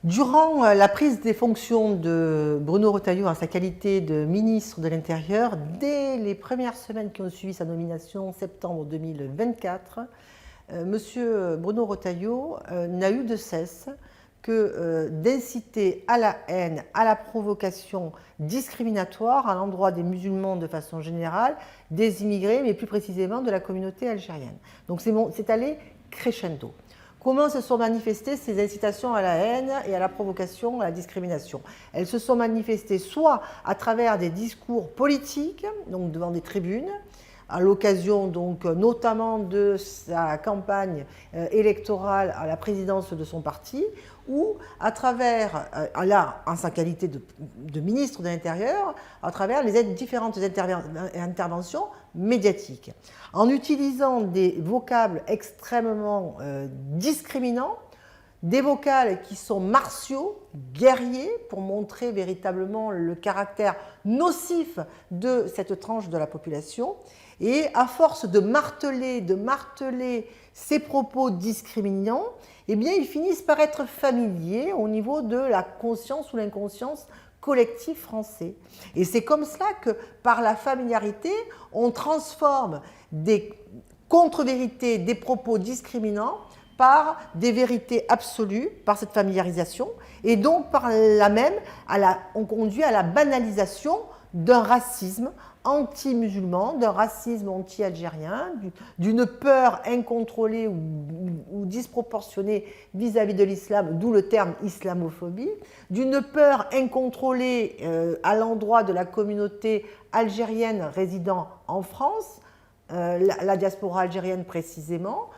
Durant la prise des fonctions de Bruno Retailleau en sa qualité de ministre de l'Intérieur, dès les premières semaines qui ont suivi sa nomination en septembre 2024, M. Bruno Retailleau n'a eu de cesse que d'inciter à la haine, à la provocation discriminatoire à l'endroit des musulmans de façon générale, des immigrés, mais plus précisément de la communauté algérienne. Donc c'est allé crescendo. Comment se sont manifestées ces incitations à la haine et à la provocation, à la discrimination? Elles se sont manifestées soit à travers des discours politiques, donc devant des tribunes, à l'occasion donc notamment de sa campagne électorale à la présidence de son parti, ou à travers, là, en sa qualité de ministre de l'Intérieur, à travers les différentes interventions médiatiques. En utilisant des vocables extrêmement discriminants, des vocales qui sont martiaux, guerriers, pour montrer véritablement le caractère nocif de cette tranche de la population. Et à force de marteler ces propos discriminants, eh bien, ils finissent par être familiers au niveau de la conscience ou l'inconscience collectif français. Et c'est comme cela que, par la familiarité, on transforme des contre-vérités, des propos discriminants par des vérités absolues, par cette familiarisation, et donc par là même, on conduit à la banalisation d'un racisme anti-musulman, d'un racisme anti-algérien, d'une peur incontrôlée ou disproportionnée vis-à-vis de l'islam, d'où le terme islamophobie, d'une peur incontrôlée à l'endroit de la communauté algérienne résidant en France, la diaspora algérienne précisément,